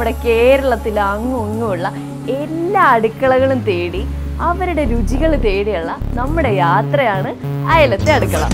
നമ്മുടെ കേരളത്തിൽ അങ്ങും ഇങ്ങുമുള്ള എല്ലാ അടുക്കളകളും തേടി അവരുടെ രുചികൾ തേടിയുള്ള നമ്മുടെ യാത്രയാണ് അയലത്തെ അടുക്കള.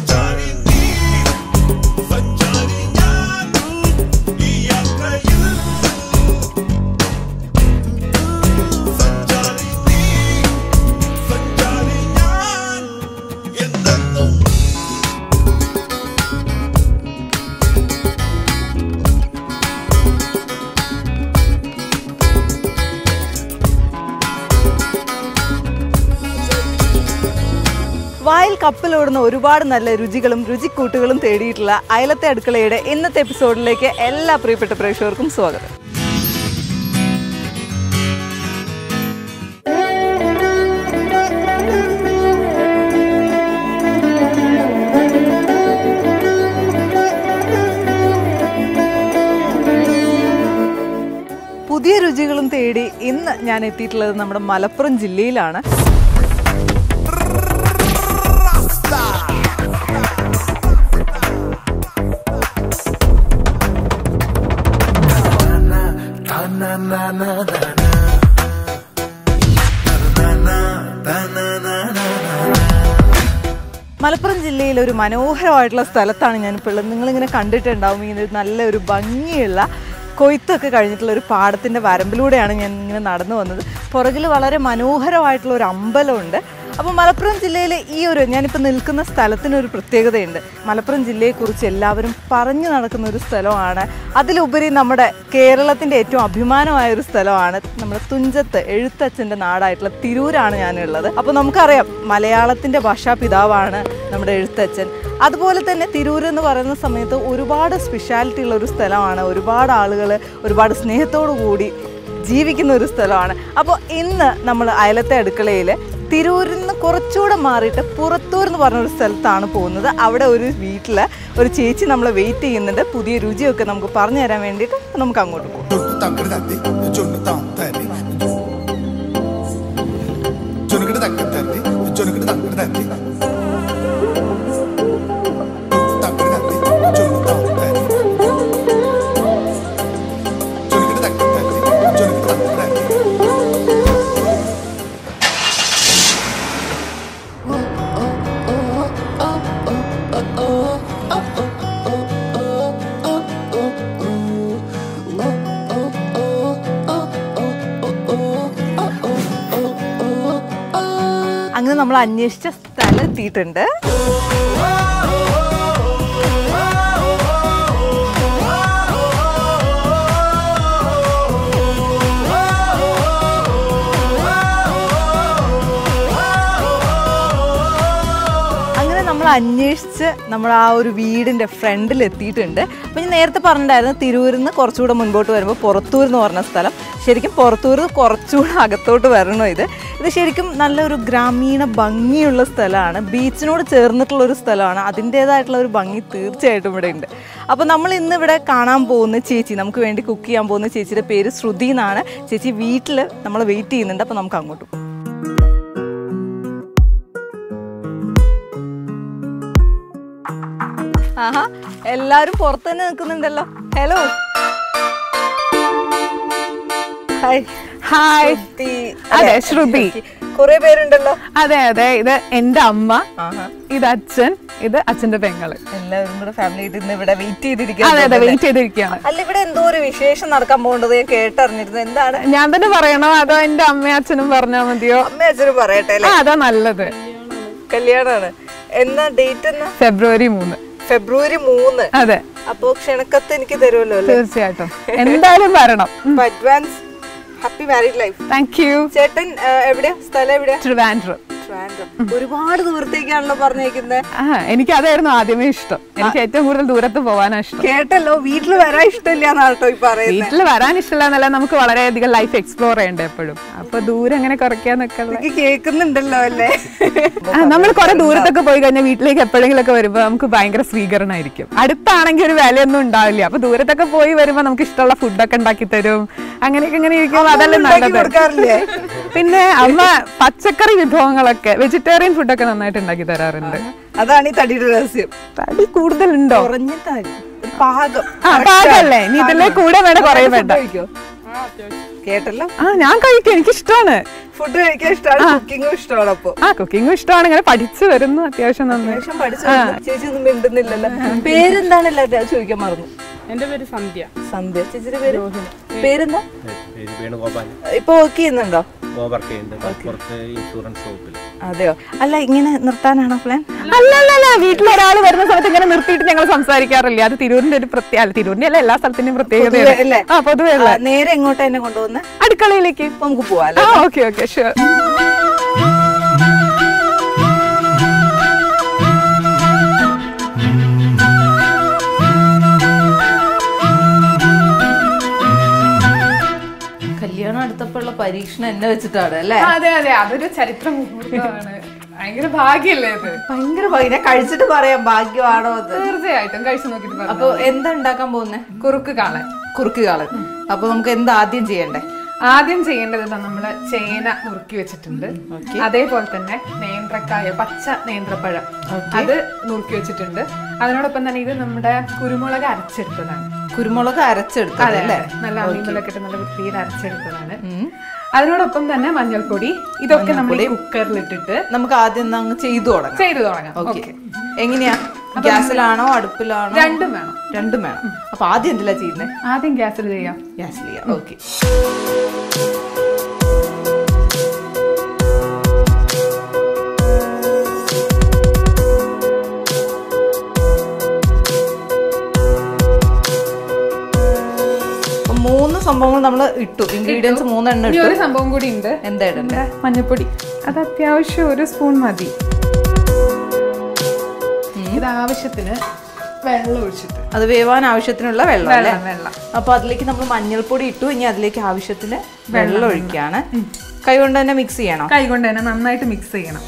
വായിൽ കപ്പലോടുന്ന ഒരുപാട് നല്ല രുചികളും രുചിക്കൂട്ടുകളും തേടിയിട്ടുള്ള അയലത്തെ അടുക്കളയുടെ ഇന്നത്തെ എപ്പിസോഡിലേക്ക് എല്ലാ പ്രിയപ്പെട്ട പ്രേക്ഷകർക്കും സ്വാഗതം. പുതിയ രുചികളും തേടി ഇന്ന് ഞാൻ എത്തിയിട്ടുള്ളത് നമ്മുടെ മലപ്പുറം ജില്ലയിലാണ്. മലപ്പുറം ജില്ലയിലെ ഒരു മനോഹരമായിട്ടുള്ള സ്ഥലത്താണ് ഞാനിപ്പോൾ ഉള്ളത്. നിങ്ങളിങ്ങനെ കണ്ടിട്ടുണ്ടാവും, ഇങ്ങനെ നല്ലൊരു ഭംഗിയുള്ള കൊയ്ത്തൊക്കെ കഴിഞ്ഞിട്ടുള്ള ഒരു പാടത്തിൻ്റെ വരമ്പിലൂടെയാണ് ഞാൻ ഇങ്ങനെ നടന്നു വന്നത്. പുറകിൽ വളരെ മനോഹരമായിട്ടുള്ള ഒരു അമ്പലമുണ്ട്. അപ്പോൾ മലപ്പുറം ജില്ലയിലെ ഈ ഒരു ഞാനിപ്പോൾ നിൽക്കുന്ന സ്ഥലത്തിനൊരു പ്രത്യേകതയുണ്ട്. മലപ്പുറം ജില്ലയെക്കുറിച്ച് എല്ലാവരും പറഞ്ഞു നടക്കുന്ന ഒരു സ്ഥലമാണ്. അതിലുപരി നമ്മുടെ കേരളത്തിൻ്റെ ഏറ്റവും അഭിമാനമായൊരു സ്ഥലമാണ് നമ്മുടെ തുഞ്ചത്ത് എഴുത്തച്ഛൻ്റെ നാടായിട്ടുള്ള തിരൂരാണ് ഞാനുള്ളത്. അപ്പോൾ നമുക്കറിയാം മലയാളത്തിൻ്റെ ഭാഷാപിതാവാണ് നമ്മുടെ എഴുത്തച്ഛൻ. അതുപോലെ തന്നെ തിരൂർ എന്ന് പറയുന്ന സമയത്ത് ഒരുപാട് സ്പെഷ്യാലിറ്റി ഉള്ള ഒരു സ്ഥലമാണ്. ഒരുപാട് ആളുകൾ ഒരുപാട് സ്നേഹത്തോടു കൂടി ജീവിക്കുന്ന ഒരു സ്ഥലമാണ്. അപ്പോൾ ഇന്ന് നമ്മൾ അയലത്തെ അടുക്കളയിൽ തിരൂരിൽ നിന്ന് കുറച്ചുകൂടെ മാറിയിട്ട് പുറത്തൂർ എന്ന് പറഞ്ഞൊരു സ്ഥലത്താണ് പോകുന്നത്. അവിടെ ഒരു വീട്ടിൽ ഒരു ചേച്ചി നമ്മളെ വെയിറ്റ് ചെയ്യുന്നുണ്ട്. പുതിയ രുചിയൊക്കെ നമുക്ക് പറഞ്ഞു തരാൻ വേണ്ടിയിട്ട് നമുക്ക് അങ്ങോട്ട് പോകും. അങ്ങനെ നമ്മൾ അന്വേഷിച്ച സ്ഥലം എത്തിയിട്ടുണ്ട്. അന്വേഷിച്ച് നമ്മൾ ആ ഒരു വീടിൻ്റെ ഫ്രണ്ടിൽ എത്തിയിട്ടുണ്ട്. അപ്പോൾ ഞാൻ നേരത്തെ പറഞ്ഞിട്ടുണ്ടായിരുന്നു തിരൂരിൽ നിന്ന് കുറച്ചുകൂടെ മുൻപോട്ട് വരുമ്പോൾ പുറത്തൂർ എന്ന് പറഞ്ഞ സ്ഥലം. ശരിക്കും പുറത്തൂർ കുറച്ചുകൂടെ അകത്തോട്ട് വരണോ. ഇത് ശരിക്കും നല്ലൊരു ഗ്രാമീണ ഭംഗിയുള്ള സ്ഥലമാണ്. ബീച്ചിനോട് ചേർന്നിട്ടുള്ളൊരു സ്ഥലമാണ്. അതിൻ്റേതായിട്ടുള്ള ഒരു ഭംഗി തീർച്ചയായിട്ടും ഇവിടെ ഉണ്ട്. അപ്പോൾ നമ്മൾ ഇന്ന് ഇവിടെ കാണാൻ പോകുന്ന ചേച്ചി, നമുക്ക് വേണ്ടി കുക്ക് ചെയ്യാൻ പോകുന്ന ചേച്ചിയുടെ പേര് ശ്രുതി എന്നാണ്. ചേച്ചി വീട്ടിൽ നമ്മൾ വെയിറ്റ് ചെയ്യുന്നുണ്ട്. അപ്പോൾ നമുക്ക് അങ്ങോട്ട് പോകും. ആഹാ, എല്ലാരും പുറത്ത് തന്നെ നിൽക്കുന്നുണ്ടല്ലോ. Hello, hi. ഹായ്, അതെ ശ്രുതി. കുറെ പേരുണ്ടല്ലോ. അതെ അതെ, ഇത് എന്റെ അമ്മ, ഇത് അച്ഛൻ, ഇത് അച്ഛന്റെ പെങ്ങള്. എല്ലാവരും കൂടെ ഫാമിലി ആയിട്ട് ഇന്ന് ഇവിടെ വെയിറ്റ് ചെയ്തിരിക്കുകയാണ്. അതെ അതെ, വെയിറ്റ് ചെയ്തിരിക്കുകയാണ്. അല്ല, ഇവിടെ എന്തോ ഒരു വിശേഷം നടക്കാൻ പോകേണ്ടത് ഞാൻ കേട്ടറിഞ്ഞിരുന്നു. എന്താണ്? ഞാൻ തന്നെ പറയണോ അതോ എന്റെ അമ്മയും അച്ഛനും പറഞ്ഞാൽ മതിയോ? അമ്മയും അച്ഛനും പറയട്ടെ. അതാ നല്ലത്. കല്യാണമാണ്. എന്നാ ഡേറ്റ് എന്നാ? ഫെബ്രുവരി 3. ഫെബ്രുവരി 3. അതെ. അപ്പോ ക്ഷണക്കത്ത് എനിക്ക് തരുമല്ലോ അല്ലേ? തീർച്ചയായിട്ടും, എന്തായാലും വരണം. Advance happy married life. Thank you. ചേട്ടൻ എവിടെയാ? സ്ഥലം എവിടെയാ? ട്രിവാൻഡ്രം. ഒരുപാട് ദൂരത്തേക്കാണല്ലോ പറഞ്ഞേക്കുന്നത്. എനിക്ക് അതായിരുന്നു ആദ്യമേ ഇഷ്ടം. എനിക്ക് ഏറ്റവും കൂടുതൽ ദൂരത്ത് പോകാനാ ഇഷ്ടം. കേട്ടല്ലോ, വീട്ടിൽ വരാൻ ഇഷ്ടമില്ലാട്ടോ ഈ പറയുന്നത്. വീട്ടിൽ വരാൻ ഇഷ്ടമില്ല എന്നല്ല, നമുക്ക് വളരെയധികം ലൈഫ് എക്സ്പ്ലോർ ചെയ്യണ്ടേ എപ്പോഴും. അപ്പൊ ദൂരം എങ്ങനെ കുറയ്ക്കാന്നൊക്കെ കേൾക്കുന്നുണ്ടല്ലോ അല്ലേ? നമ്മൾ കുറെ ദൂരത്തൊക്കെ പോയി കഴിഞ്ഞാൽ വീട്ടിലേക്ക് എപ്പോഴെങ്കിലും ഒക്കെ വരുമ്പോ നമുക്ക് ഭയങ്കര സ്വീകരണമായിരിക്കും. അടുത്താണെങ്കിൽ ഒരു വിലയൊന്നും ഉണ്ടാവില്ല. അപ്പൊ ദൂരത്തൊക്കെ പോയി വരുമ്പോ നമുക്ക് ഇഷ്ടമുള്ള ഫുഡൊക്കെ ഉണ്ടാക്കി തരും. അങ്ങനെയൊക്കെ ഇങ്ങനെ ഇരിക്കും. അതല്ലേ നല്ലത്. പിന്നെ അമ്മ പച്ചക്കറി വിഭവങ്ങളൊക്കെ, വെജിറ്റേറിയൻ ഫുഡൊക്കെ നന്നായിട്ട് ഉണ്ടാക്കി തരാറുണ്ട്. അതാണ് ഈ തടിയുടെ രഹസ്യം. തടി കൂടുതലുണ്ടോ? പാകല്ലേ? ഇനി ഇതിലെ കൂടെ വേണം കുറേ വേണ്ട. കേട്ടല്ലോ. ഞാൻ കഴിക്കും, എനിക്ക് ഇഷ്ടമാണ്. ഫുഡ് കഴിക്കാൻ ഇഷ്ടമാണ്, കുക്കിങ്ങും ഇഷ്ടമാണ്. അപ്പൊ കുക്കിങ്ങും ഇഷ്ടമാണ്. ഇങ്ങനെ പഠിച്ചു വരുന്നു അത്യാവശ്യം. ചേച്ചി ഒന്നും മിണ്ടുന്നില്ലല്ലോ. പേരെന്താണല്ലോ ചോദിക്കാൻ മറന്നു. എന്റെ പേര് സന്ധ്യ. സന്ധ്യ. ചേച്ചിയുടെ പേര് പേരെന്താ? ഇപ്പൊ വർക്ക് ചെയ്യുന്നുണ്ടോ? അതെയോ? അല്ല, ഇങ്ങനെ നിർത്താനാണോ പ്ലാൻ? അല്ലല്ല, വീട്ടിലൊരാൾ വരുന്ന സമയത്ത് ഇങ്ങനെ നിർത്തിയിട്ട് ഞങ്ങൾ സംസാരിക്കാറില്ല. അത് തിരൂരിന്റെ ഒരു പ്രത്യേക, തിരൂരിന്റെ അല്ല, എല്ലാ സ്ഥലത്തിന്റെയും പ്രത്യേകതയല്ലേ. പൊതുവെ നേരെ എങ്ങോട്ടാ എന്നെ കൊണ്ടുപോകുന്നത്? അടുക്കളയിലേക്ക്. നമുക്ക് പോവാം. Okay okay, sure. കല്യാണം അടുത്തപ്പോഴുള്ള പരീക്ഷണം എന്നെ വെച്ചിട്ടാണ് അല്ലേ? അതെ അതെ, അതൊരു ചരിത്ര മുഹൂർത്തമാണ്. ഭയങ്കര ഭാഗ്യല്ലേ അത്? ഭയങ്കര ഭാഗ്യം. ഞാൻ കഴിച്ചിട്ട് പറയാം ഭാഗ്യമാണോ അത്. തീർച്ചയായിട്ടും കഴിച്ചു നോക്കിട്ട്. അപ്പൊ എന്താ ഉണ്ടാക്കാൻ പോകുന്നേ? കുറുക്ക് കാളൻ. കുറുക്ക് കാളൻ. അപ്പൊ നമുക്ക് എന്താ ആദ്യം ചെയ്യണ്ടേ? ആദ്യം ചെയ്യേണ്ടത് നമ്മള് ചേന നുറുക്കി വെച്ചിട്ടുണ്ട്. അതേപോലെ തന്നെ നേന്ത്രക്കായ, പച്ച നേന്ത്രപ്പഴം, അത് നുറുക്കി വെച്ചിട്ടുണ്ട്. അതിനോടൊപ്പം തന്നെ ഇത് നമ്മുടെ കുരുമുളക് അരച്ചെടുത്തതാണ്. കുരുമുളക് അരച്ചെടുത്തത് നല്ല അമ്മിമുളകൊക്കെ ഇട്ട് നല്ല വൃത്തിയിൽ അരച്ചെടുത്തതാണ്. അതിനോടൊപ്പം തന്നെ മഞ്ഞൾപ്പൊടി, ഇതൊക്കെ നമ്മൾ കുക്കറിലിട്ടിട്ട് നമുക്ക് ആദ്യം ചെയ്തു തുടങ്ങാം. ഓക്കെ. എങ്ങനെയാ? ഗ്യാസിലാണോ അടുപ്പിലാണോ? രണ്ടും വേണം. രണ്ടും വേണം. അപ്പൊ ആദ്യം എന്തിലാ ചെയ്യുന്നത്? ആദ്യം ഗ്യാസിൽ ചെയ്യാം. ഗ്യാസിൽ ചെയ്യാം. ഓക്കെ. മൂന്ന് സംഭവങ്ങൾ നമ്മൾ ഇട്ടു. ഇൻഗ്രീഡിയൻസ് 3 എണ്ണം ഇട്ടു. ഒരു സംഭവം കൂടി ഉണ്ട്. എന്താ ഇടണ്ടേ? മഞ്ഞൾപ്പൊടി. അത് അത്യാവശ്യം 1 സ്പൂൺ മതി. ഇത് ആവശ്യത്തിന് വെള്ളം ഒഴിച്ചിട്ട്, അത് വേവാൻ ആവശ്യത്തിനുള്ള വെള്ളം. വെള്ളം. അപ്പൊ അതിലേക്ക് നമ്മൾ മഞ്ഞൾപ്പൊടി ഇട്ടു. ഇനി അതിലേക്ക് ആവശ്യത്തിന് വെള്ളം ഒഴിക്കാണ്. കൈ കൊണ്ട് തന്നെ മിക്സ് ചെയ്യണം. കൈ കൊണ്ട് തന്നെ നന്നായിട്ട് മിക്സ് ചെയ്യണം.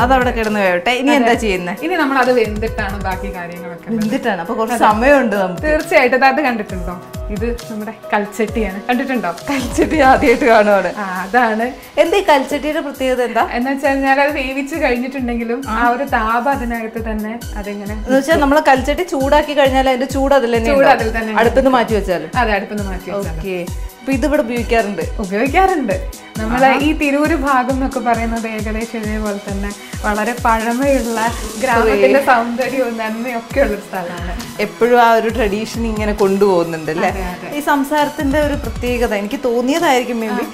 അതവിടെ കിടന്ന് വേവട്ടെ. ഇനി എന്താ ചെയ്യുന്നത്? ഇനി നമ്മൾ അത് വെന്തിട്ടാണ് ബാക്കി കാര്യങ്ങളൊക്കെ. വെന്തിട്ടാണ്. അപ്പൊ കുറച്ച് സമയമുണ്ട് നമുക്ക്. തീർച്ചയായിട്ടും. അത് കണ്ടിട്ടുണ്ടോ? ഇത് നമ്മുടെ കൽച്ചട്ടിയാണ്. കണ്ടിട്ടുണ്ടോ? കൽച്ചട്ടി ആദ്യമായിട്ട് കാണുവാണ്. അതാണ്. എന്താ ഈ കൽച്ചട്ടിയുടെ പ്രത്യേകത? എന്താ എന്ന് വെച്ചാൽ അത് വേവിച്ച് കഴിഞ്ഞിട്ടുണ്ടെങ്കിലും ആ ഒരു താപം അതിനകത്ത് തന്നെ അതിങ്ങനെ എന്ന് വെച്ചാൽ നമ്മള് കൽച്ചട്ടി ചൂടാക്കി കഴിഞ്ഞാൽ അതിന്റെ ചൂട് അതിൽ തന്നെ അടുത്തുനിന്ന് മാറ്റി വെച്ചാലും. അതെ, അടുത്തുനിന്ന് മാറ്റി വെച്ചാൽ. ഓക്കെ. അപ്പൊ ഇതിവിടെ ഉപയോഗിക്കാറുണ്ട്. നമ്മളെ ഈ തിരൂര് ഭാഗം എന്നൊക്കെ പറയുന്നത് ഏകദേശം ഇതേപോലെ തന്നെ വളരെ പഴമയുള്ള ഗ്രാമത്തിന്റെ സൗന്ദര്യവും നന്മയൊക്കെ ഉള്ളൊരു സ്ഥലമാണ്. എപ്പോഴും ആ ഒരു ട്രഡീഷൻ ഇങ്ങനെ കൊണ്ടുപോകുന്നുണ്ട് അല്ലേ? ഈ സംസാരത്തിന്റെ ഒരു പ്രത്യേകത എനിക്ക് തോന്നിയതായിരിക്കും. മേ ബി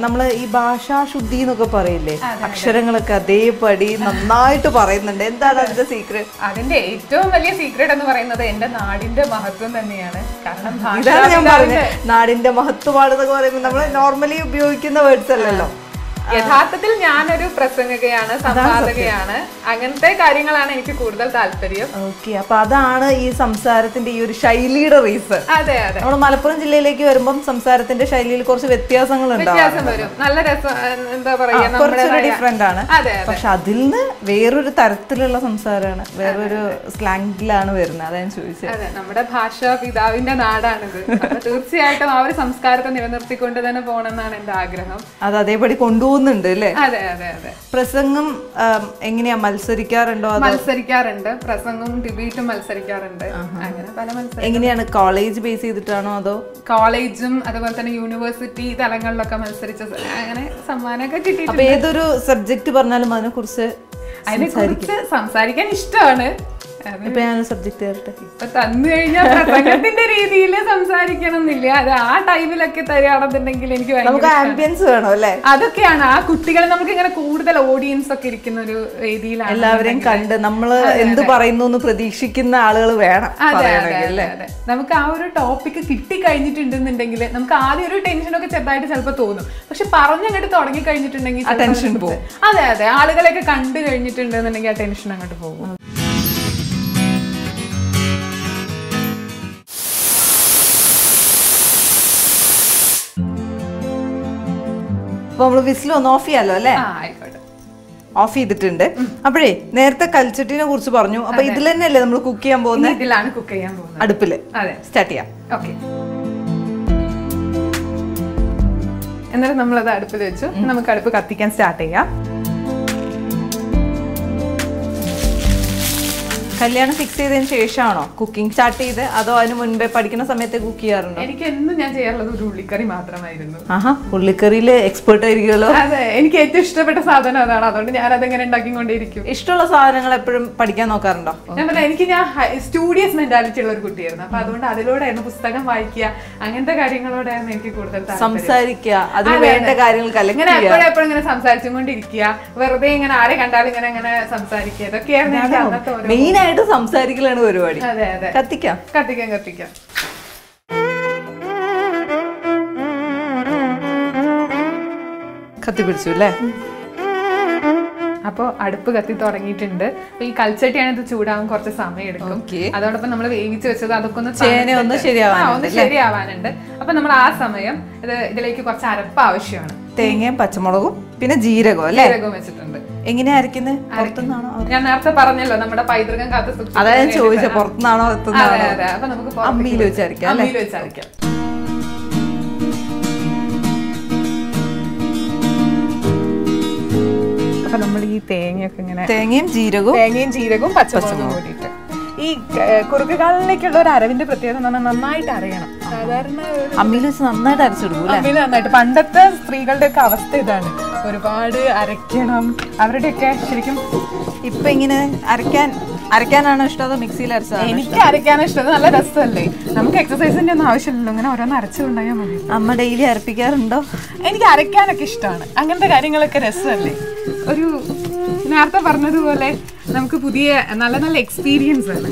നമ്മള് ഈ ഭാഷാശുദ്ധി എന്നൊക്കെ പറയില്ലേ, അക്ഷരങ്ങളൊക്കെ അതേപടി നന്നായിട്ട് പറയുന്നുണ്ട്. എന്താണ് അതിന്റെ സീക്രട്ട്? അതിന്റെ ഏറ്റവും വലിയ സീക്രട്ട് എന്ന് പറയുന്നത് എന്റെ നാടിന്റെ മഹത്വം തന്നെയാണ്. കാരണം ഇതാണ് ഞാൻ പറഞ്ഞത്, നാടിന്റെ മഹത്വമാണെന്നൊക്കെ പറയുമ്പോൾ നമ്മൾ നോർമലി ഉപയോഗിക്കുന്ന വേർഡ്സ് അല്ലല്ലോ. യഥാർത്ഥത്തിൽ ഞാനൊരു പ്രസംഗകയാണ്, സംവാദകയാണ്. അങ്ങനത്തെ കാര്യങ്ങളാണ് എനിക്ക് കൂടുതൽ താല്പര്യം. ഓക്കെ. അപ്പൊ അതാണ് ഈ സംസാരത്തിന്റെ ഈ ഒരു ശൈലിയുടെ റീസൺ. അതെ അതെ. നമ്മൾ മലപ്പുറം ജില്ലയിലേക്ക് വരുമ്പോൾ സംസാരത്തിന്റെ ശൈലിയിൽ കുറച്ച് വ്യത്യാസങ്ങൾ വരും. നല്ല രസം, എന്താ പറയാ, ഡിഫറെന്റ് ആണ്. പക്ഷെ അതിൽ നിന്ന് വേറൊരു തരത്തിലുള്ള സംസാരമാണ്, വേറൊരു സ്ലാങ്ങിലാണ് വരുന്നത്. അതാണ് ചോദിച്ചത്. അതെ, നമ്മുടെ ഭാഷ പിതാവിന്റെ നാടാണിത്. തീർച്ചയായിട്ടും ആ ഒരു സംസ്കാരത്തെ നിലനിർത്തിക്കൊണ്ട് തന്നെ പോകണമെന്നാണ് എന്റെ ആഗ്രഹം. അത് അതേപടി കൊണ്ടുപോകുന്നുണ്ട് അല്ലേ? അതെ അതെ അതെ. പ്രസംഗം എങ്ങനെയാ മത്സരിക്കാറുണ്ടോ? മത്സരിക്കാറുണ്ട്. പ്രസംഗവും ഡിബേറ്റും മത്സരിക്കാറുണ്ട്. അങ്ങനെ പല മത്സരം. എങ്ങനെയാണ്? കോളേജ് ബേസ് ചെയ്തിട്ടാണോ അതോ? കോളേജും അതുപോലെ തന്നെ യൂണിവേഴ്സിറ്റി തലങ്ങളിലൊക്കെ മത്സരിച്ച അങ്ങനെ സമ്മാനമൊക്കെ കിട്ടി. അപ്പൊ ഏതൊരു സബ്ജക്ട് പറഞ്ഞാലും അതിനെ കുറിച്ച് സംസാരിക്കാൻ ഇഷ്ടമാണ്. ഇപ്പൊ ഞാൻ സബ്ജക്ട് തരട്ടെ. ഇപ്പൊ തന്നു കഴിഞ്ഞാൽ പ്രസംഗത്തിന്റെ രീതിയിൽ സംസാരിക്കണം എന്നില്ല. അത് ആ ടൈമിലൊക്കെ തരികയാണെന്നുണ്ടെങ്കിൽ എനിക്ക് നമുക്ക് ആംബിയൻസ് വേണം അല്ലേ? അതൊക്കെയാണ്. ആ കുട്ടികളെ നമുക്ക് ഇങ്ങനെ കൂടുതൽ ഓഡിയൻസ് ഒക്കെ ഇരിക്കുന്ന ഒരു വേദിയിലാണ് എല്ലാവരെയും കണ്ട് നമ്മള് എന്ത് പറയുന്നു എന്ന് പ്രതീക്ഷിക്കുന്ന ആളുകൾ വേണം. അതെ അതെ അതെ. നമുക്ക് ആ ഒരു ടോപ്പിക് കിട്ടി കഴിഞ്ഞിട്ടുണ്ടെന്നുണ്ടെങ്കിൽ നമുക്ക് ആദ്യം ഒരു ടെൻഷനൊക്കെ ചെറുതായിട്ട് ചിലപ്പോൾ തോന്നും. പക്ഷെ പറഞ്ഞങ്ങോട്ട് തുടങ്ങി കഴിഞ്ഞിട്ടുണ്ടെങ്കിൽ ടെൻഷൻ പോകും. അതെ അതെ. ആളുകളെയൊക്കെ കണ്ടു കഴിഞ്ഞിട്ടുണ്ടെന്നുണ്ടെങ്കിൽ ആ ടെൻഷൻ അങ്ങോട്ട് പോകും. അപ്പൊ നമ്മള് വിസിൽ ഒന്ന് ഓഫ് ചെയ്യാലോ അല്ലേ? ആയിക്കോട്ടെ. ഓഫ് ചെയ്തിട്ടുണ്ട്. അപ്പോഴേ നേരത്തെ കൽച്ചട്ടിനെ കുറിച്ച് പറഞ്ഞു. അപ്പൊ ഇതിൽ തന്നെയല്ലേ നമ്മൾ കുക്ക് ചെയ്യാൻ പോകുന്നത്? ഇതിലാണ് കുക്ക് ചെയ്യാൻ പോകുന്നത്. അടുപ്പില് സ്റ്റാർട്ട് ചെയ്യാം. ഓക്കെ, എന്നിട്ട് നമ്മളത് അടുപ്പിൽ വെച്ചു. നമുക്ക് അടുപ്പ് കത്തിക്കാൻ സ്റ്റാർട്ട് ചെയ്യാം. കല്യാണം ഫിക്സ് ചെയ്തതിന് ശേഷമാണോ കുക്കിംഗ് സ്റ്റാർട്ട് ചെയ്ത്, അതോ അതിന് മുൻപേ പഠിക്കുന്ന സമയത്ത് കുക്ക് ചെയ്യാറുണ്ടോ? എനിക്ക് എന്നും ഞാൻ ചെയ്യാറുള്ളത് ഒരു ഉള്ളിക്കറി മാത്രമായിരുന്നു. ആഹാ, ഉള്ളിക്കറിയില് എക്സ്പേർട്ട് ആയിരിക്കുമല്ലോ. അതെ, എനിക്ക് ഏറ്റവും ഇഷ്ടപ്പെട്ട സാധനം അതാണ്. അതുകൊണ്ട് ഞാൻ അതെങ്ങനെ ഉണ്ടാക്കിക്കൊണ്ടേയിരിക്കും. ഇഷ്ടമുള്ള സാധനങ്ങൾ എപ്പോഴും പഠിക്കാൻ നോക്കാറുണ്ടോ? ഞാൻ സ്റ്റുഡിയസ് മെന്റാലിറ്റി ഉള്ള ഒരു കുട്ടിയായിരുന്നു. അപ്പൊ അതുകൊണ്ട് അതിലൂടെയായിരുന്നു പുസ്തകം വായിക്കുക, അങ്ങനത്തെ കാര്യങ്ങളോടായിരുന്നു എനിക്ക് കൂടുതൽ സംസാരിക്കുക, അതിന് വേണ്ട കാര്യങ്ങൾ ഇങ്ങനെ എപ്പോഴും ഇങ്ങനെ സംസാരിച്ചും കൊണ്ടിരിക്കുക, വെറുതെ ഇങ്ങനെ ആരെ കണ്ടാലും ഇങ്ങനെ ഇങ്ങനെ സംസാരിക്കുക, ഇതൊക്കെയായിരുന്നു എനിക്ക് അന്നത്തെ മെയിൻ ആയിട്ട് സംസാരിക്കലാണ് പരിപാടി. അതെ അതെ, കത്തിക്കാം. കത്തി പിടിച്ചു അല്ലേ? അപ്പൊ അടുപ്പ് കത്തി തുടങ്ങിയിട്ടുണ്ട്. ഈ കൽച്ചട്ടിയാണ്, ഇത് ചൂടാവാൻ കുറച്ച് സമയം എടുക്കും. അതോടൊപ്പം നമ്മൾ വേവിച്ച് വെച്ചത് അതൊക്കെ ഒന്ന് ശരിയാവാനുണ്ട്. അപ്പൊ നമ്മൾ ആ സമയം ഇതിലേക്ക് കുറച്ച് അരപ്പ് ആവശ്യമാണ്. തേങ്ങയും പച്ചമുളകും പിന്നെ ജീരകവും അല്ലേ? ജീരകവും വെച്ചിട്ടുണ്ട്. എങ്ങനെയാ അരക്കുന്നത്? പുറത്തുനിന്നാണോ? ഞാൻ നേരത്തെ പറഞ്ഞല്ലോ നമ്മുടെ പൈതൃകം കാത്ത് സൂക്ഷിച്ചു. അതാ ഞാൻ ചോദിച്ചത്, പുറത്തുനിന്നാണോ അതെ അതെ. അപ്പൊ നമുക്ക് അമ്മിയിൽ വെച്ചരക്കാം. അമ്മിയിൽ വെച്ചരക്കാം. അപ്പൊ നമ്മൾ ഈ തേങ്ങയൊക്കെ ഇങ്ങനെ തേങ്ങയും ജീരകവും പച്ചമുളകും കൂടിയിട്ട് ഈ കുറുക്കുകാലിലേക്കുള്ള ഒരു അരവിന്റെ പ്രത്യേകത എന്ന് പറഞ്ഞാൽ നന്നായിട്ട് അരയണം. സാധാരണ അമ്മിയിൽ വെച്ച് നന്നായിട്ട് അരച്ചെടുക്കും. അമ്മിയിൽ നന്നായിട്ട്. പണ്ടത്തെ സ്ത്രീകളുടെ ഒക്കെ അവസ്ഥ ഇതാണ്, ഒരുപാട് അരയ്ക്കണം. അവരുടെയൊക്കെ ശരിക്കും ഇപ്പൊ ഇങ്ങനെ അരയ്ക്കാനാണ് ഇഷ്ടം അതോ മിക്സിയിൽ അരച്ചതാണ്? എനിക്ക് അരയ്ക്കാനാണ് ഇഷ്ടം. നല്ല രസമല്ലേ? നമുക്ക് എക്സസൈസിന്റെ ഒന്നും ആവശ്യമില്ലല്ലോ, ഇങ്ങനെ ഓരോന്ന് അരച്ചുകൊണ്ടായാൽ മതി. അമ്മ ഡെയിലി അരപ്പിക്കാറുണ്ടോ? എനിക്ക് അരയ്ക്കാനൊക്കെ ഇഷ്ടമാണ്. അങ്ങനത്തെ കാര്യങ്ങളൊക്കെ രസമല്ലേ? ഒരു നേരത്തെ പറഞ്ഞതുപോലെ നമുക്ക് പുതിയ നല്ല നല്ല എക്സ്പീരിയൻസ് ആണ്.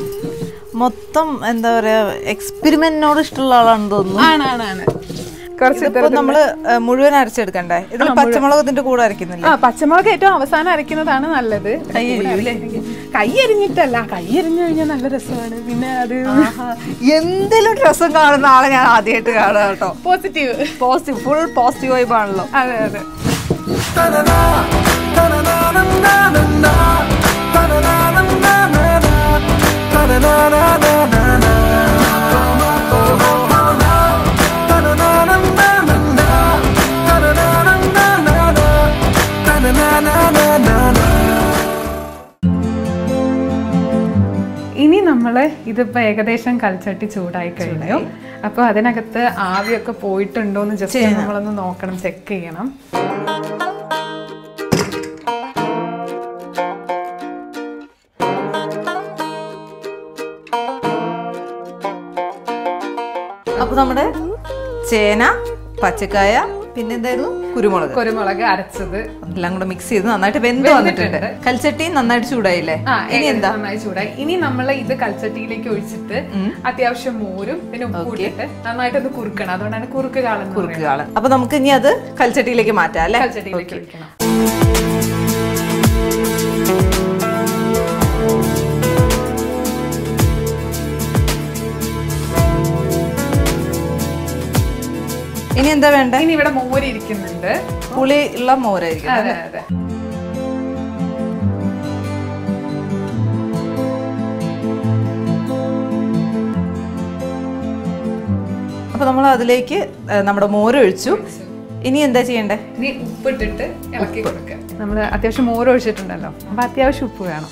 മൊത്തം എന്താ പറയാ, എക്സ്പെരിമെന്റിനോട് ഇഷ്ടമുള്ള ആളാണെന്ന് തോന്നുന്നു. ആണ്. നമ്മള് മുഴുവൻ അരച്ചെടുക്കണ്ടേ? ഇതിൽ പച്ചമുളകത്തിന്റെ കൂടെ അരക്കുന്നില്ല? പച്ചമുളക് ഏറ്റവും അവസാനം അരക്കുന്നതാണ് നല്ലത്. കൈ എരിഞ്ഞിട്ടല്ല, കൈ എരിഞ്ഞു കഴിഞ്ഞാൽ നല്ല രസമാണ്. പിന്നെ അത് എന്തെങ്കിലും രസം കാണുന്ന ആളെ ഞാൻ ആദ്യമായിട്ട് കാണാം കേട്ടോ. പോസിറ്റീവ് ഫുൾ പോസിറ്റീവ് വൈബ് ആണല്ലോ. അതെ അതെ. ഇനി നമ്മള് ഇതിപ്പോ ഏകദേശം കൽച്ചട്ടി ചൂടായി കഴിഞ്ഞു. അപ്പൊ അതിനകത്ത് ആവിയൊക്കെ പോയിട്ടുണ്ടോന്ന് ജസ്റ്റ് നമ്മളൊന്ന് നോക്കണം, ചെക്ക് ചെയ്യണം. അപ്പൊ നമ്മുടെ ചേന, പച്ചക്കായ, പിന്നെ എന്തായിരുന്നു, കുരുമുളക് അരച്ചത് എല്ലാം കൂടെ മിക്സ് ചെയ്ത് നന്നായിട്ട് വെന്ത് വന്നിട്ടുണ്ട്. കൽച്ചട്ടി നന്നായിട്ട് ചൂടായില്ലേ? ഇനി എന്താ? നന്നായി ചൂടായി. ഇനി നമ്മൾ ഇത് കൽച്ചട്ടിയിലേക്ക് ഒഴിച്ചിട്ട് അത്യാവശ്യം മോരും പിന്നെ ഉപ്പും ഇട്ടിട്ട് നന്നായിട്ടൊന്ന് കുറുക്കണം. അതുകൊണ്ടാണ് കുറുക്ക് കാളൻ. അപ്പൊ നമുക്ക് ഇനി അത് കൽച്ചട്ടിയിലേക്ക് മാറ്റാം അല്ലെ? കൽച്ചട്ടിയിലേക്ക് ഒഴിക്കണം. ഇനി എന്താ വേണ്ട? ഇനി ഇവിടെ മോര് ഇരിക്കുന്നുണ്ട്, പുളി ഉള്ള മോരായിരിക്കും. അതെ അതെ. അപ്പൊ നമ്മൾ അതിലേക്ക് നമ്മുടെ മോര് ഒഴിച്ചു. ഇനി എന്താ ചെയ്യണ്ടേ? ഇനി ഉപ്പിട്ടിട്ട് ഇളക്കി കൊടുക്കുക. നമ്മൾ അത്യാവശ്യം മോര് ഒഴിച്ചിട്ടുണ്ടല്ലോ, അപ്പൊ അത്യാവശ്യം ഉപ്പ് വേണം.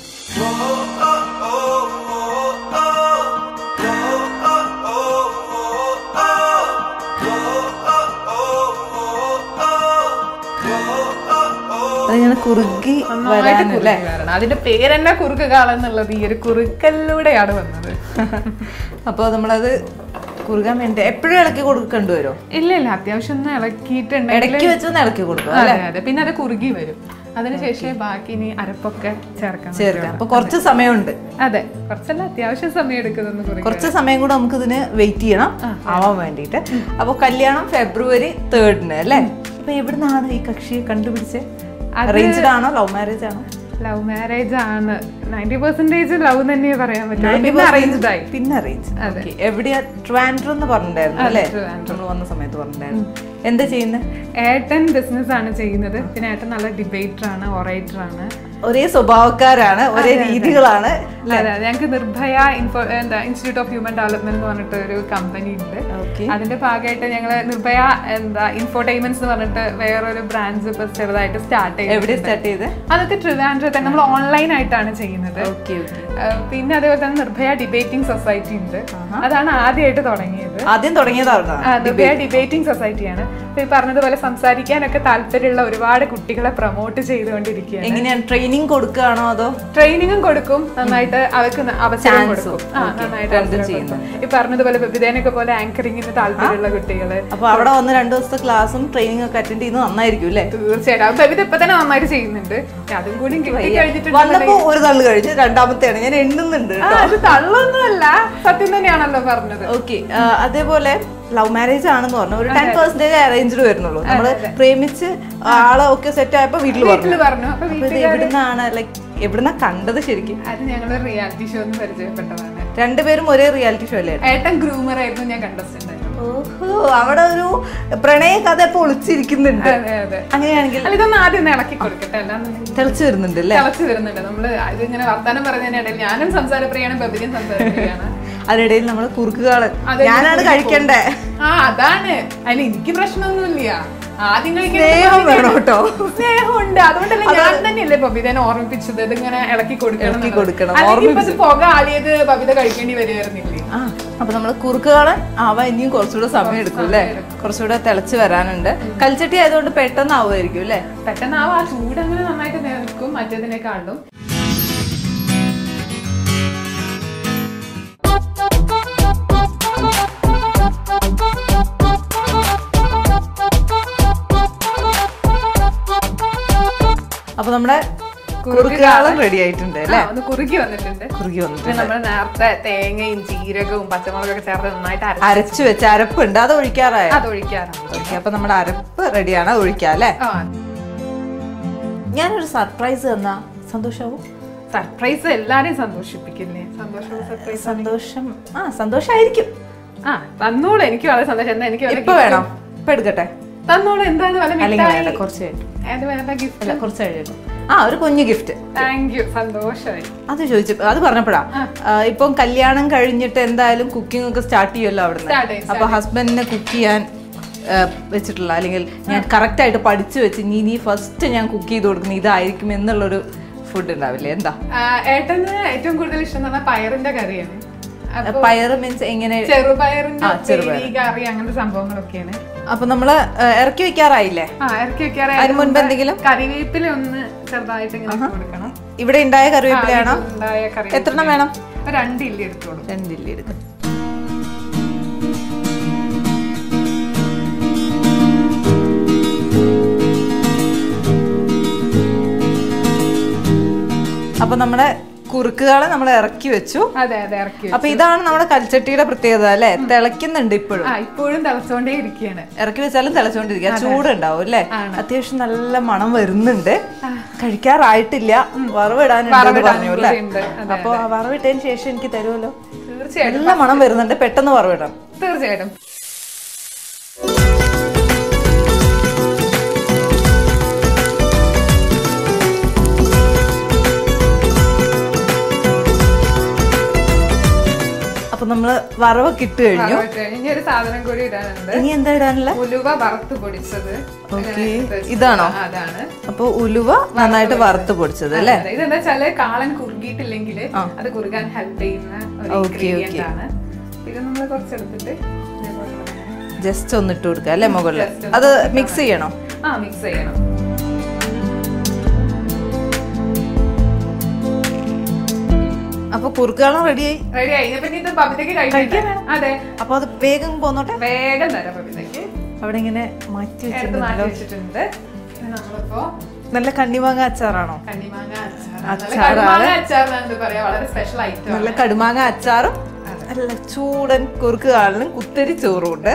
അതിങ്ങനെ കുറുകി വരാനല്ലേ? അതിന്റെ പേരെന്നെ കുറുക്ക് കാളെന്നുള്ളത് ഈ ഒരു കുറുക്കലിലൂടെയാണ് വന്നത്. അപ്പൊ നമ്മളത് കുറുകാൻ വേണ്ടി എപ്പോഴും ഇളക്കി കൊടുക്കേണ്ടി വരുമോ? ഇല്ല, അത്യാവശ്യം ഒന്ന് ഇളക്കിയിട്ടുണ്ട്, ഇടയ്ക്ക് വെച്ചൊന്ന് ഇളക്കി കൊടുക്കും. അതെ. പിന്നെ അത് കുറുകി വരും. അതിനുശേഷം ബാക്കി ഇനി അരപ്പൊക്കെ ചേർക്കാം. അപ്പൊ കുറച്ച് സമയമുണ്ട്. അതെ, കുറച്ചല്ല, അത്യാവശ്യം സമയം എടുക്കുന്നത്. കുറച്ച് സമയം കൂടെ നമുക്ക് ഇതിന് വെയിറ്റ് ചെയ്യണം ആവാൻ വേണ്ടിട്ട്. അപ്പൊ കല്യാണം February 3 അല്ലേ? അപ്പൊ എവിടുന്നാണ് ഈ കക്ഷിയെ കണ്ടുപിടിച്ചത്? അറേഞ്ച്ഡ് ആണോ ലവ് മാരേജ് ആണോ? ലവ് മാരേജ് ആണ്. 90% ലവ് തന്നെ പറയാൻ പറ്റും. അറേഞ്ച്ഡ് ആയി. പിന്നെ അറേഞ്ച്. എവിടെയാ? ട്രിവാൻഡ്രം എന്ന് പറഞ്ഞിട്ടുണ്ടായിരുന്നു അല്ലേ? നമ്മൾ വന്ന സമയത്ത് പറഞ്ഞിട്ടുണ്ടായിരുന്നു. എന്താ ചെയ്യുന്നത്? ഏട്ടൻ ബിസിനസ് ആണ് ചെയ്യുന്നത്. പിന്നെ ഏട്ടൻ നല്ല ഡിബേറ്റർ ആണ്, ഒറേറ്റർ ആണ്. ഒരേ സ്വഭാവക്കാരാണ്, ഒരേ രീതികളാണ്. അതെ, ഞങ്ങൾക്ക് Nirbhaya institute of human development എന്ന് പറഞ്ഞിട്ട് ഒരു കമ്പനി ഉണ്ട്. അതിന്റെ ഭാഗമായിട്ട് ഞങ്ങള് നിർഭയ ഇൻഫോർടൈൻമെന്റ്സ് എന്ന് പറഞ്ഞിട്ട് വേറൊരു ബ്രാഞ്ച് ഇപ്പൊ ചെറുതായിട്ട് സ്റ്റാർട്ട് ചെയ്ത്. അതൊക്കെ ട്രിവാൻഡ്രത്തെ നമ്മൾ ഓൺലൈൻ ആയിട്ടാണ് ചെയ്യുന്നത്. പിന്നെ അതേപോലെ തന്നെ നിർഭയ ഡിബേറ്റിംഗ് സൊസൈറ്റി ഉണ്ട്. അതാണ് ആദ്യമായിട്ട് തുടങ്ങിയത്. നിർഭയ ഡിബേറ്റിംഗ് സൊസൈറ്റിയാണ്. ഈ പറഞ്ഞതുപോലെ സംസാരിക്കാനൊക്കെ താല്പര്യമുള്ള ഒരുപാട് കുട്ടികളെ പ്രൊമോട്ട് ചെയ്തുകൊണ്ടിരിക്കുകയാണ്. എങ്ങനെയാണ്? ട്രെയിനിങ് കൊടുക്കുകയാണോ അതോ? ട്രെയിനിങ്ങും കൊടുക്കും, നന്നായിട്ട് അവർക്ക് അവസരം കൊടുക്കും. ഈ പറഞ്ഞതുപോലെ ബബിതേനൊക്കെ പോലെ ആങ്കറിങ്ങിന് താല്പര്യമുള്ള കുട്ടികള്. അപ്പൊ അവിടെ വന്ന് 2 ദിവസത്തെ ക്ലാസ്സും ട്രെയിനിങ് ഒക്കെ അറ്റൻഡ് ചെയ്യുന്നത് നന്നായിരിക്കും അല്ലേ? തീർച്ചയായിട്ടും. ബബിത ഇപ്പൊ തന്നെ നന്നായിട്ട് ചെയ്യുന്നുണ്ട്. അതും കൂടി വന്നപ്പോ ഒരു തള്ളു കഴിഞ്ഞ് രണ്ടാമത്തെയാണ് ഞാൻ എണ്ണുന്നുണ്ട്. അത് തള്ളൊന്നുമല്ല, സത്യം തന്നെയാണല്ലോ പറഞ്ഞത്. ഓക്കെ. അതേപോലെ ലവ് മാരേജ് ആണെന്ന് പറഞ്ഞു. ഒരു 10% അറേഞ്ച്ഡ് വരുന്നുള്ളൂ. നമ്മള് പ്രേമിച്ച് ആളെ ഒക്കെ സെറ്റ് ആയപ്പോ വീട്ടിൽ പറഞ്ഞു. എവിടുന്നാണ് എവിടുന്നാ കണ്ടത് ശരിക്കും? അത് ഞങ്ങള് റിയാലിറ്റി ഷോ പരിചയപ്പെട്ടതാണ്. രണ്ടുപേരും ഒരേ റിയാലിറ്റി ഷോ അല്ലേ? ഏട്ടൻ ഗ്രൂമർ ആയിരുന്നു, ഞാൻ കണ്ടസ്റ്റന്റ് ആയിരുന്നു. ഓഹോ, അവിടെ ഒരു പ്രണയ കഥ ഇപ്പൊ ഒളിച്ചിരിക്കുന്നുണ്ട്. അങ്ങനെയാണെങ്കിൽ ഇതൊന്നും ആദ്യം ഇളക്കി കൊടുക്കട്ടെ. തിളച്ചു വരുന്നുണ്ട് അല്ലേ? തിളച്ചു വരുന്നുണ്ട്. നമ്മള് ഇതിങ്ങനെ വർത്താനം പറഞ്ഞതിനിടയിൽ ഞാനും സംസാരപ്രിയാണ്, ബബിയും സംസാരപ്രിയാണ്. അതിനിടയിൽ നമ്മള് കുറുക്കുകാളൻ ഞാനാണ് കഴിക്കണ്ടേ. അതാണ്. അതിന് എനിക്ക് പ്രശ്നമൊന്നുമില്ല. ആദ്യം സ്നേഹമുണ്ട്. അതുകൊണ്ടല്ലേ ഞാൻ തന്നെയല്ലേ ബബിതനെ ഓർമ്മിപ്പിച്ചത് ഇതിങ്ങനെ ഇളക്കി കൊടുക്കണം. പുക ആദ്യത് ബബിത കഴിക്കേണ്ടി വരുമായിരുന്നില്ലേ? അപ്പൊ നമ്മള് കുറുക്കുകാളൻ ആവാൻ ഇനിയും കുറച്ചുകൂടെ സമയം എടുക്കും അല്ലേ? കുറച്ചുകൂടെ തിളച്ച് വരാനുണ്ട്. കൽച്ചട്ടി ആയതുകൊണ്ട് പെട്ടെന്ന് ആവുമായിരിക്കും അല്ലേ? പെട്ടെന്നാവും. ആ ചൂട് അങ്ങനെ നന്നായിട്ട് നിൽക്കും മറ്റേതിനേക്കാളും. അപ്പൊ നമ്മുടെ കുറുക്കുകാളൻ റെഡി ആയിട്ടുണ്ട് അല്ലേ? കുറുക്കി വന്നിട്ടുണ്ട്. നമ്മൾ നേരത്തെ തേങ്ങയും ജീരകവും പച്ചമുളകൊക്കെ ചേർത്ത് നന്നായിട്ട് അരച്ചു വെച്ച അരപ്പുണ്ട്, അത് ഒഴിക്കാറായി? അപ്പൊ നമ്മുടെ അരപ്പ് റെഡിയാണ്, ഒഴിക്കാം അല്ലേ? ഞാനൊരു സർപ്രൈസ് തന്നാ സന്തോഷാവും? സർപ്രൈസ് എല്ലാരെയും സന്തോഷിപ്പിക്കില്ലേ? സന്തോഷം സന്തോഷായിരിക്കും. തന്നോളൂ. എനിക്ക് വളരെ സന്തോഷം. എന്താ എനിക്ക് ഇപ്പൊ വേണം? ഇപ്പൊ എടുക്കട്ടെ? തന്നോളൂ. എന്തായാലും കുറച്ച് ഒരു കുഞ്ഞു ഗിഫ്റ്റ്. Thank you. സന്തോഷമായി. അത് ചോദിച്ചു, അത് പറഞ്ഞപ്പോഴാ ഇപ്പം കല്യാണം കഴിഞ്ഞിട്ട് എന്തായാലും കുക്കിംഗ് ഒക്കെ സ്റ്റാർട്ട് ചെയ്യുമല്ലോ അവിടുന്ന്. അപ്പൊ ഹസ്ബൻഡിനെ കുക്ക് ചെയ്യാൻ വെച്ചിട്ടുള്ള, അല്ലെങ്കിൽ ഞാൻ കറക്റ്റ് ആയിട്ട് പഠിച്ചു വെച്ച് നീ ഫസ്റ്റ് ഞാൻ കുക്ക് ചെയ്ത് കൊടുക്കുന്ന ഇതായിരിക്കും എന്നുള്ളൊരു ഫുഡ് ഉണ്ടാവില്ലേ? എന്താ ഏട്ടന് ഏറ്റവും കൂടുതൽ ഇഷ്ടം എന്ന് പറഞ്ഞാൽ പയറിന്റെ കറിയാണ്. പയറ് മീൻസ് എങ്ങനെ? ചെറുപയറിന്റെ കറി, അങ്ങനത്തെ സംഭവങ്ങളൊക്കെയാണ്. അപ്പൊ നമ്മള് ഇറക്കി വെക്കാറായില്ലേ? ഇറക്കി വെക്കാറായി. അതിന് മുൻപ് എന്തെങ്കിലും കറിവേപ്പില ഒന്ന് ചെറുതായിട്ട് ഇങ്ങനെ കൊടുക്കണം. ഇവിടെ ഉണ്ടായ കറിവേപ്പിലയാണോ? എത്രണ്ണം വേണം? 2 ഇല്ലി എടുത്തോളൂ. 2 ഇല്ലി എടുക്കും. അപ്പൊ നമ്മുടെ കുറുക്കുകളെ നമ്മൾ ഇറക്കി വെച്ചു. അപ്പൊ ഇതാണ് നമ്മുടെ കൽച്ചട്ടിയുടെ പ്രത്യേകത അല്ലെ? തിളയ്ക്കുന്നുണ്ട് ഇപ്പോഴും. ഇപ്പോഴും തിളച്ചോണ്ടേ ഇരിക്കുകയാണ്. ഇറക്കി വെച്ചാലും തിളച്ചോണ്ടിരിക്കുക. ചൂടുണ്ടാവും അല്ലെ? അത്യാവശ്യം നല്ല മണം വരുന്നുണ്ട്. കഴിക്കാറായിട്ടില്ല, വറവിടാനുണ്ട് പറഞ്ഞു അല്ലെ? അപ്പൊ വറവിട്ടതിന് ശേഷം എനിക്ക് തരുമല്ലോ? തീർച്ചയായിട്ടും. നല്ല മണം വരുന്നുണ്ട്, പെട്ടെന്ന് വറവിടാം. തീർച്ചയായിട്ടും. അപ്പൊ നമ്മള് വറവൊക്കെ ഇട്ട് കഴിഞ്ഞു. ഒരു സാധനം കൂടി ഇടാനുണ്ട്. ഇനി എന്താ ഇടാനുള്ള? ഉലുവ വറുത്ത് പൊടിച്ചത്. ഇതാണോ? അതാണ്. അപ്പൊ ഉലുവ നന്നായിട്ട് വറുത്ത് പൊടിച്ചത് അല്ലേ? ഇതെന്താ വെച്ചാല് കാളൻ കുറുകിയിട്ടില്ലെങ്കിൽ അത് കുറുകാൻ ഹെൽപ്പ് ചെയ്യുന്ന ഒരു ആണ്. ഇത് നമ്മൾ കുറച്ചെടുത്തിട്ട് ജസ്റ്റ് ഒന്ന് ഇട്ട് കൊടുക്കുക അല്ലെ മുകളിൽ? അത് മിക്സ് ചെയ്യണോ? മിക്സ് ചെയ്യണം. അപ്പൊ കുറുക്കുകളും റെഡിയായി. അതെ. അപ്പൊ അത് വേഗം പോന്നോട്ടെ. വേഗം തരാം ബബിതയ്ക്ക്. അവിടെ ഇങ്ങനെ മാറ്റി വെച്ചിട്ടുണ്ട്. നല്ല കണ്ണിമാങ്ങ അച്ചാറാണോ? നല്ല കടുമാങ്ങ അച്ചാറും നല്ല ചൂടൻ കുറുക്കുകാളിനും കുത്തരി ചോറും ഉണ്ട്.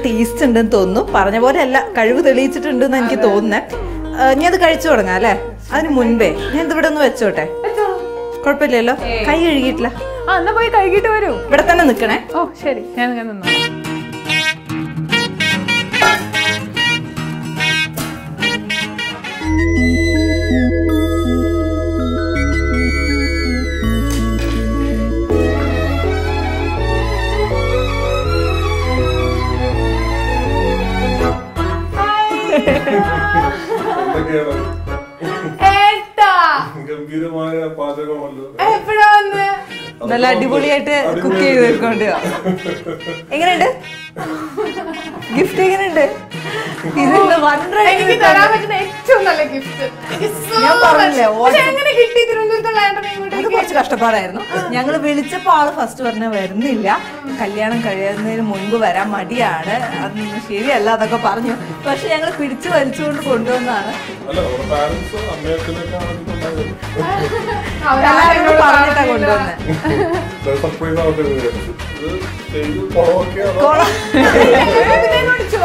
ടേസ്റ്റ് ഉണ്ടെന്ന് തോന്നുന്നു. പറഞ്ഞ പോലെ അല്ല, കഴിവ് തെളിയിച്ചിട്ടുണ്ടെന്ന് എനിക്ക് തോന്നുന്നത്. ഞാൻ അത് കഴിച്ചു തുടങ്ങാം അല്ലേ? അതിന് മുൻപേ ഞാൻ ഇതിവിടെ ഒന്ന് വെച്ചോട്ടെ? കുഴപ്പമില്ലല്ലോ, കൈ കഴുകിയിട്ടില്ല. എന്നാ പോയി കഴുകിട്ട് വരൂ. ഇവിടെ തന്നെ നിക്കണേ. ഓ ശരി, ഞാൻ നിന്നോ. ഗംഭീരമായ പാചകമല്ലോ. നല്ല അടിപൊളിയായിട്ട് കുക്ക് ചെയ്ത് വെക്കൊണ്ട്. എങ്ങനെയുണ്ട് ഗിഫ്റ്റ്? എങ്ങനെയുണ്ട്? എനിക്ക് തരാൻ പറ്റുന്ന ഏറ്റവും നല്ല ഗിഫ്റ്റ്. ഞാൻ പറഞ്ഞില്ലേ, എങ്ങനെ കിട്ടി തിരുവനന്തപുരത്തുള്ള അത് കുറച്ച് കഷ്ടപ്പാടായിരുന്നു. ഞങ്ങൾ വിളിച്ചപ്പോ ആള് ഫസ്റ്റ് പറഞ്ഞ വരുന്നില്ല, കല്യാണം കഴിയുന്നതിന് മുൻപ് വരാൻ മടിയാണ്, അതൊന്നും ശരിയല്ല എന്നൊക്കെ പറഞ്ഞു. പക്ഷെ ഞങ്ങൾ പിടിച്ചു വലിച്ചുകൊണ്ട് കൊണ്ടുവന്നാണ്. പറഞ്ഞിട്ടാ കൊണ്ടുവന്നത്.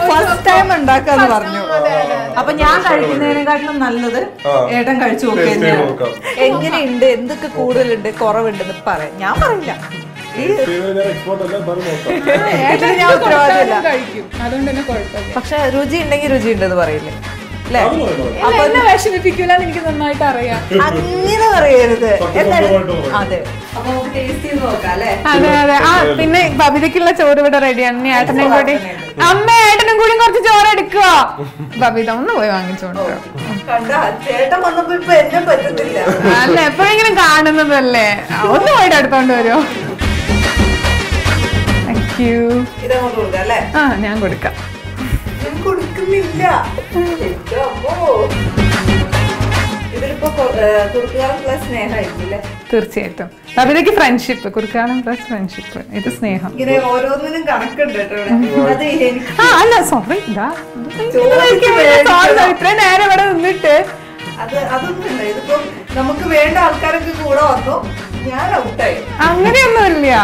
ഫസ്റ്റ് ടൈം ഉണ്ടാക്കാന്ന് പറഞ്ഞു. അപ്പൊ ഞാൻ കഴിക്കുന്നതിനെക്കാട്ടിലും നല്ലത് ഏട്ടൻ കഴിച്ചു നോക്കിയ എങ്ങനെയുണ്ട്, എന്തൊക്കെ കൂടുതലുണ്ട് കുറവുണ്ടെന്ന് പറയാം. ഞാൻ പറയില്ല, ഞാൻ ഉത്തരവാദില്ല. അതുകൊണ്ട് തന്നെ കുഴപ്പമില്ല. പക്ഷെ രുചി ഉണ്ടെങ്കിൽ രുചി ഉണ്ടെന്ന് പറയില്ലേ? അല്ലേ? അപ്പൊ എന്നെ വിഷമിപ്പിക്കൂലെന്ന് എനിക്ക് നന്നായിട്ട് അറിയാം. അങ്ങനെ പറയരുത്. അതെ, അപ്പൊ നമുക്ക് ടേസ്റ്റ് ചെയ്ത് നോക്കാം അല്ലേ? അതെ അതെ. ആ പിന്നെ ബബിതയ്ക്കുള്ള ചോറ് ഇവിടെ റെഡിയാണ്. നീ ഏട്ടനെയും കൂടി, അമ്മ ഏട്ടനും കൂടി കുറച്ച് ചോറ് എടുക്കുക. ബബിത ഒന്ന് പോയി വാങ്ങിച്ചോണ്ട്. ചേട്ടൻ വന്നപ്പോ ഇപ്പൊ എന്നെ പറ്റത്തില്ല. അല്ല, എപ്പോഴെങ്കിലും കാണുന്നതല്ലേ, ഒന്ന് പോയിട്ട് എടുത്തോണ്ട് വരുമോ? Thank you. ഇതങ്ങോട്ട് കൊടുക്കാം അല്ലേ? ആ ഞാൻ കൊടുക്കാം. കൊടുക്കുന്നില്ല. ഇതിലിപ്പോ കുറുക്കുകാരൻ പ്ലസ് സ്നേഹമായിരിക്കില്ലേ? തീർച്ചയായിട്ടും. ബബിതയ്ക്ക് ഫ്രണ്ട്ഷിപ്പ്, കുറുക്കാനം പ്ലസ് ഫ്രണ്ട്ഷിപ്പ്, ഇത് സ്നേഹം. ഇങ്ങനെ ഓരോന്നിനും കണക്കുണ്ട് കേട്ടോ ഇവിടെ. അത് എനിക്ക് അല്ല സോറി, ഇത്രയും നേരം ഇവിടെ നിന്നിട്ട് അതൊന്നുമില്ല. ഇതിപ്പോ നമുക്ക് വേണ്ട ആൾക്കാരൊക്കെ കൂടെ വന്നു, ഞാൻ ഔട്ടായി. അങ്ങനെയൊന്നുമില്ല.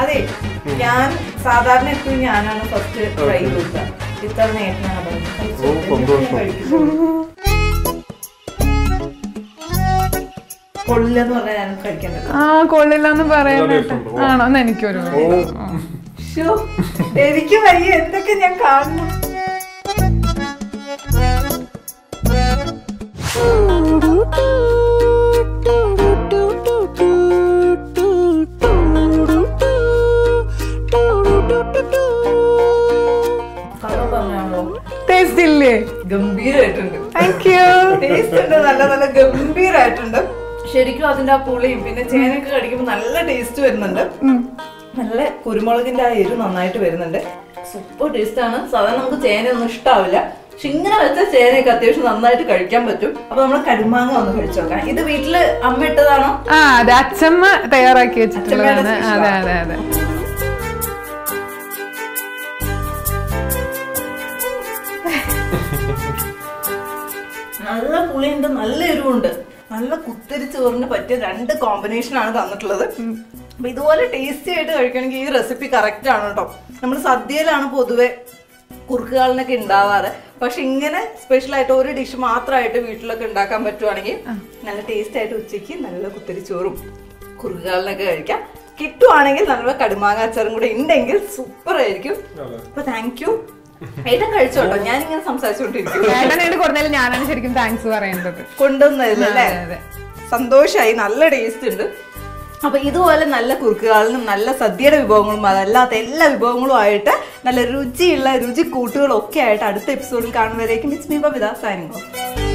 അതെ, ഞാൻ സാധാരണ എപ്പോഴും ഞാനാണ് ഫസ്റ്റ് ട്രൈ കൊടുക്കുക. ഇത്ര നേട്ടനാണ് കൊള്ളില്ലെന്ന് പറഞ്ഞാൽ ഞാൻ കഴിക്കാൻ പറ്റും. ആ കൊള്ളില്ലെന്ന് പറയാനായിട്ട് ആണോ? എന്ന് എനിക്കൊരു എനിക്ക് വയ്യ, എന്തൊക്കെ ഞാൻ കാണുന്നു. ടേസ്റ്റ് ഇല്ലേ? ഗംഭീരായിട്ടുണ്ട്. Thank you. ടേസ്റ്റ് ഉണ്ട്, നല്ല നല്ല ഗംഭീരായിട്ടുണ്ട്. ശരിക്കും അതിന്റെ ആ പുളിയും പിന്നെ ചേനയൊക്കെ കടിക്കുമ്പോ നല്ല ടേസ്റ്റ് വരുന്നുണ്ട്. നല്ല കുരുമുളകിന്റെ ആ എരിവ് നന്നായിട്ട് വരുന്നുണ്ട്. സൂപ്പർ ടേസ്റ്റ് ആണ്. സാധാരണ നമുക്ക് ചേനയൊന്നും ഇഷ്ടാവില്ല, പക്ഷെ ഇങ്ങനെ വെച്ച ചേനയൊക്കെ അത്യാവശ്യം നന്നായിട്ട് കഴിക്കാൻ പറ്റും. അപ്പൊ നമ്മള് കടുമാങ്ങ ഒന്ന് കഴിച്ചു നോക്കാം. ഇത് വീട്ടില് അമ്മ ഇട്ടതാണോ? ആ അതെ, അച്ഛമ്മ തയ്യാറാക്കി വെച്ചിട്ടുള്ളതാണ്. അതെ അതെ അതെ. നല്ല പുളിയുണ്ട്, നല്ല എരിവുണ്ട്, നല്ല കുത്തിരി ചോറിന് പറ്റിയ രണ്ട് കോമ്പിനേഷനാണ് തന്നിട്ടുള്ളത്. അപ്പൊ ഇതുപോലെ ടേസ്റ്റി ആയിട്ട് കഴിക്കണമെങ്കിൽ ഈ റെസിപ്പി കറക്റ്റ് ആണ് കേട്ടോ. നമ്മൾ സദ്യയിലാണ് പൊതുവെ കുറുക്കുകാളിനൊക്കെ ഉണ്ടാവാറ്, പക്ഷെ ഇങ്ങനെ സ്പെഷ്യൽ ആയിട്ട് ഒരു ഡിഷ് മാത്രമായിട്ട് വീട്ടിലൊക്കെ ഉണ്ടാക്കാൻ പറ്റുവാണെങ്കിൽ നല്ല ടേസ്റ്റ് ആയിട്ട് ഉച്ചയ്ക്ക് നല്ല കുത്തിരി ചോറും കുറുക്കുകാളിനൊക്കെ കഴിക്കാം. കിട്ടുവാണെങ്കിൽ നല്ല കടുമാങ്ങ അച്ചാറും കൂടെ ഉണ്ടെങ്കിൽ സൂപ്പർ ആയിരിക്കും. അപ്പൊ താങ്ക് യു. ഏട്ടൻ കഴിച്ചോട്ടോ, ഞാനിങ്ങനെ സംസാരിച്ചോണ്ടിരിക്കും. ഏട്ടനായിട്ട് കൊടുത്താലും ഞാനാണ് ശരിക്കും താങ്ക്സ് പറയേണ്ടത്. കൊണ്ടുവന്നതല്ലേ? സന്തോഷായി, നല്ല ടേസ്റ്റ് ഉണ്ട്. അപ്പൊ ഇതുപോലെ നല്ല കുറുക്കുകാളിനും നല്ല സദ്യയുടെ വിഭവങ്ങളും അതല്ലാത്ത എല്ലാ വിഭവങ്ങളും ആയിട്ട് നല്ല രുചിയുള്ള രുചി കൂട്ടുകളും ഒക്കെ ആയിട്ട് അടുത്ത എപ്പിസോഡിൽ കാണുന്നവരേക്കും it's me Babitha signing of.